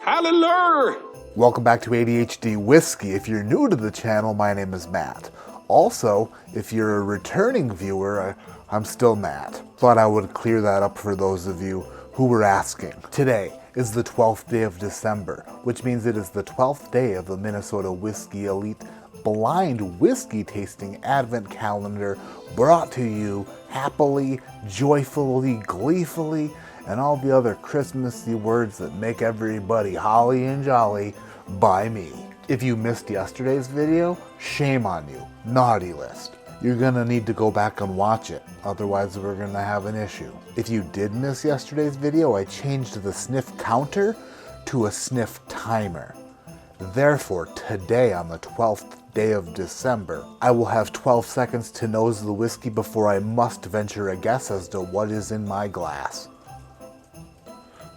Hallelujah! Welcome back to ADHD Whiskey. If you're new to the channel, my name is Matt. Also, if you're a returning viewer, I'm still Matt. Thought I would clear that up for those of you who were asking. Today is the 12th day of December, which means it is the 12th day of the Minnesota Whiskey Elite blind whiskey tasting advent calendar, brought to you happily, joyfully, gleefully, and all the other Christmassy words that make everybody holly and jolly by me. If you missed yesterday's video, shame on you, naughty list. You're gonna need to go back and watch it, otherwise we're gonna have an issue. If you did miss yesterday's video, I changed the sniff counter to a sniff timer. Therefore, today on the 12th day of December, I will have 12 seconds to nose the whiskey before I must venture a guess as to what is in my glass.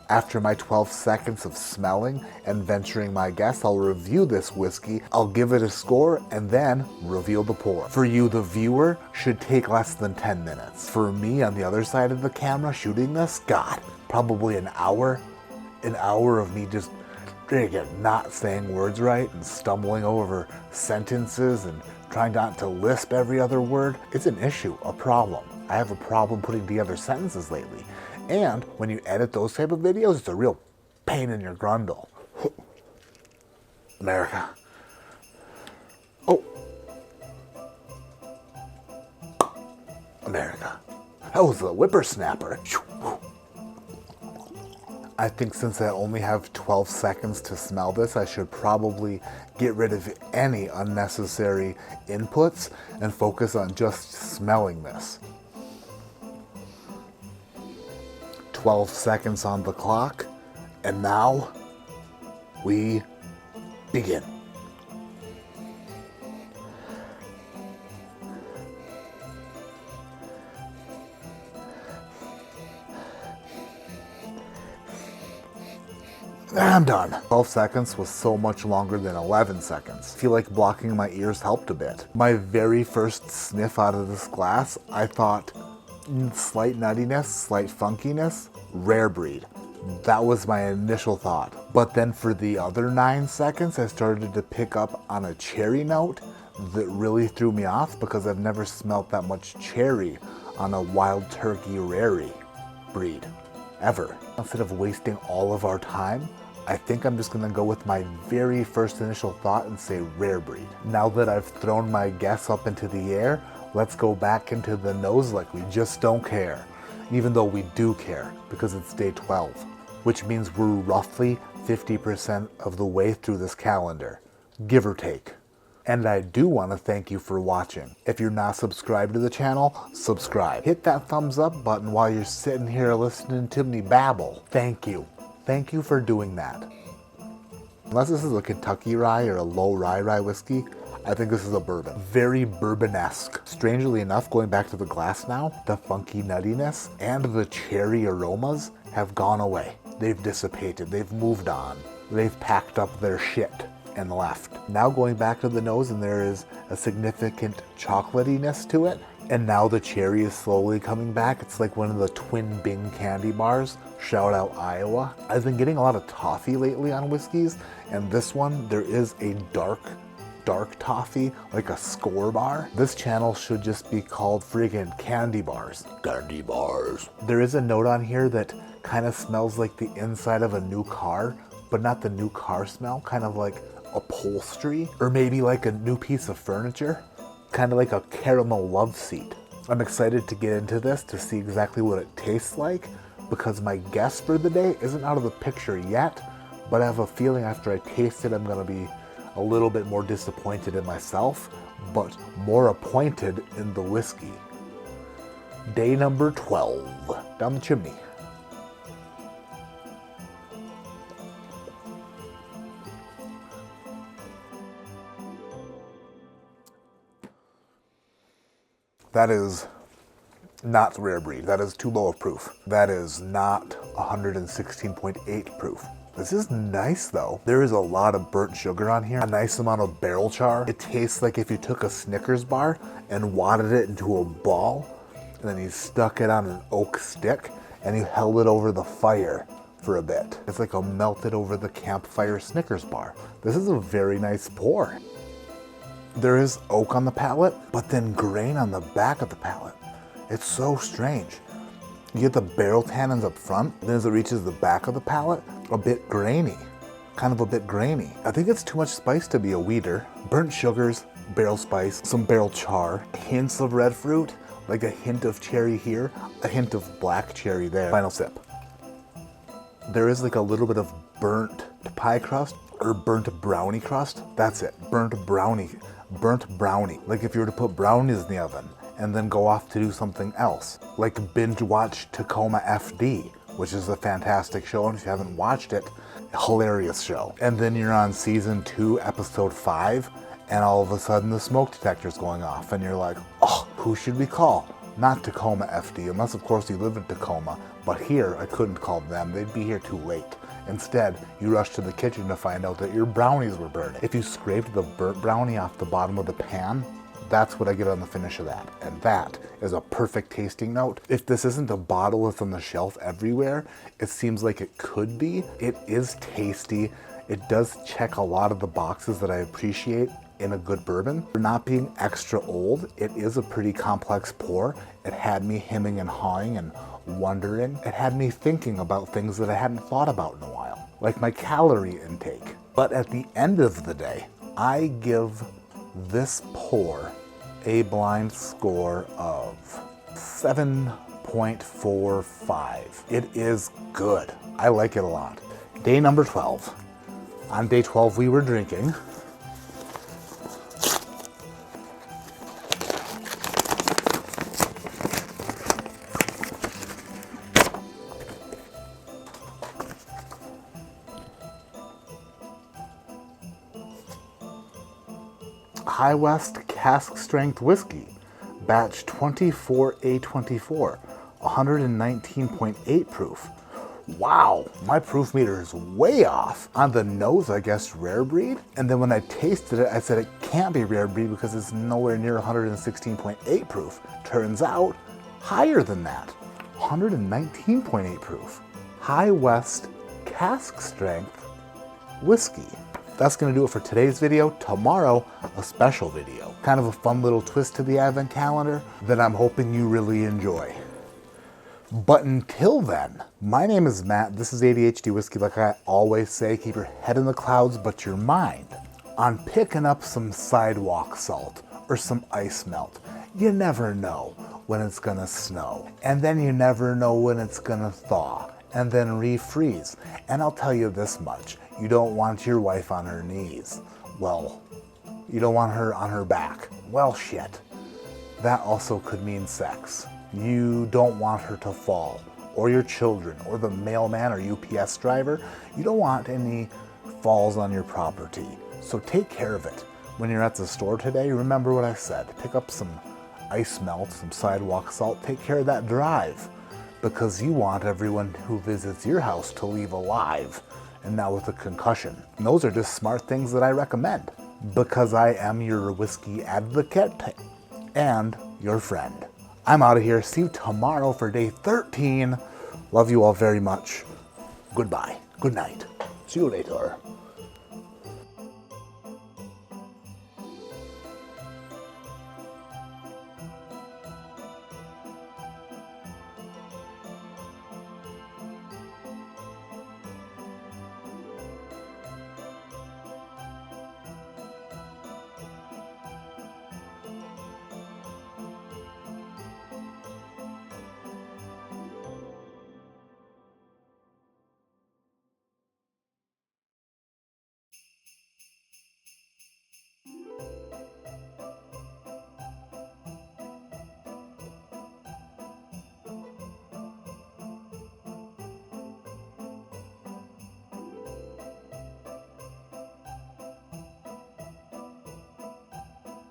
After my 12 seconds of smelling and venturing my guess, I'll review this whiskey, I'll give it a score, and then reveal the pour. For you, the viewer, should take less than 10 minutes. For me, on the other side of the camera shooting this, God, probably an hour of me just not saying words right and stumbling over sentences and trying not to lisp every other word. It's an issue, a problem. I have a problem putting together sentences lately. And when you edit those type of videos, it's a real pain in your grundle. America. Oh. America. That was a whippersnapper. I think since I only have 12 seconds to smell this, I should probably get rid of any unnecessary inputs and focus on just smelling this. 12 seconds on the clock, and now we begin. I'm done. 12 seconds was so much longer than 11 seconds. I feel like blocking my ears helped a bit. My very first sniff out of this glass, I thought, slight nuttiness, slight funkiness, rare breed. That was my initial thought. But then for the other 9 seconds, I started to pick up on a cherry note that really threw me off because I've never smelt that much cherry on a wild turkey rare breed, ever. Instead of wasting all of our time, I think I'm just gonna go with my very first initial thought and say rare breed. Now that I've thrown my guess up into the air, let's go back into the nose like we just don't care. Even though we do care, because it's day 12, which means we're roughly 50% of the way through this calendar, give or take. And I do want to thank you for watching. If you're not subscribed to the channel, subscribe. Hit that thumbs up button while you're sitting here listening to me babble. Thank you. Thank you for doing that. Unless this is a Kentucky rye or a low rye whiskey, I think this is a bourbon. Very bourbon-esque. Strangely enough, going back to the glass now, the funky nuttiness and the cherry aromas have gone away. They've dissipated, they've moved on. They've packed up their shit and left. Now going back to the nose, and there is a significant chocolatiness to it. And now the cherry is slowly coming back. It's like one of the Twin Bing candy bars. Shout out Iowa. I've been getting a lot of toffee lately on whiskeys, and this one, there is a dark toffee, like a score bar. This channel should just be called friggin' candy bars. Candy bars. There is a note on here that kind of smells like the inside of a new car, but not the new car smell, kind of like upholstery, or maybe like a new piece of furniture, kind of like a caramel love seat. I'm excited to get into this to see exactly what it tastes like, because my guess for the day isn't out of the picture yet, but I have a feeling after I taste it, I'm gonna be a little bit more disappointed in myself, but more appointed in the whiskey. Day number 12, down the chimney. That is not rare breed. That is too low of proof. That is not 116.8 proof. This is nice though. There is a lot of burnt sugar on here, a nice amount of barrel char. It tastes like if you took a Snickers bar and wadded it into a ball, and then you stuck it on an oak stick and you held it over the fire for a bit. It's like a melted over the campfire Snickers bar. This is a very nice pour. There is oak on the palate, but then grain on the back of the palate. It's so strange. You get the barrel tannins up front, then as it reaches the back of the palate, a bit grainy. Kind of a bit grainy. I think it's too much spice to be a weeder. Burnt sugars, barrel spice, some barrel char, hints of red fruit, like a hint of cherry here, a hint of black cherry there. Final sip. There is like a little bit of burnt pie crust or burnt brownie crust. That's it, burnt brownie. Like if you were to put brownies in the oven and then go off to do something else. Like binge watch Tacoma FD, which is a fantastic show, and if you haven't watched it, hilarious show. And then you're on season 2, episode 5, and all of a sudden the smoke detector's going off, and you're like, oh, who should we call? Not Tacoma FD, unless of course you live in Tacoma, but here I couldn't call them, they'd be here too late. Instead, you rush to the kitchen to find out that your brownies were burning. If you scraped the burnt brownie off the bottom of the pan, that's what I get on the finish of that. And that is a perfect tasting note. If this isn't a bottle that's on the shelf everywhere, it seems like it could be. It is tasty. It does check a lot of the boxes that I appreciate in a good bourbon. For not being extra old, it is a pretty complex pour. It had me hemming and hawing and wondering. It had me thinking about things that I hadn't thought about in a while, like my calorie intake. But at the end of the day, I give this pour a blind score of 7.45. It is good. I like it a lot. Day number 12. On day 12, we were drinking High West Cask Strength Whiskey, batch 24A24, 119.8 proof. Wow, my proof meter is way off. On the nose, I guessed rare breed, and then when I tasted it, I said it can't be rare breed because it's nowhere near 116.8 proof. Turns out, higher than that, 119.8 proof. High West Cask Strength Whiskey. That's gonna do it for today's video. Tomorrow, a special video. Kind of a fun little twist to the advent calendar that I'm hoping you really enjoy. But until then, my name is Matt. This is ADHD Whiskey. Like I always say, keep your head in the clouds, but your mind on picking up some sidewalk salt or some ice melt. You never know when it's gonna snow. And then you never know when it's gonna thaw and then refreeze. And I'll tell you this much, you don't want your wife on her knees. Well, you don't want her on her back. Well, shit. That also could mean sex. You don't want her to fall, or your children, or the mailman or UPS driver. You don't want any falls on your property. So take care of it. When you're at the store today, remember what I said. Pick up some ice melt, some sidewalk salt. Take care of that drive, because you want everyone who visits your house to leave alive and not with a concussion. And those are just smart things that I recommend, because I am your whiskey advocate and your friend. I'm out of here. See you tomorrow for day 13. Love you all very much. Goodbye. Good night. See you later.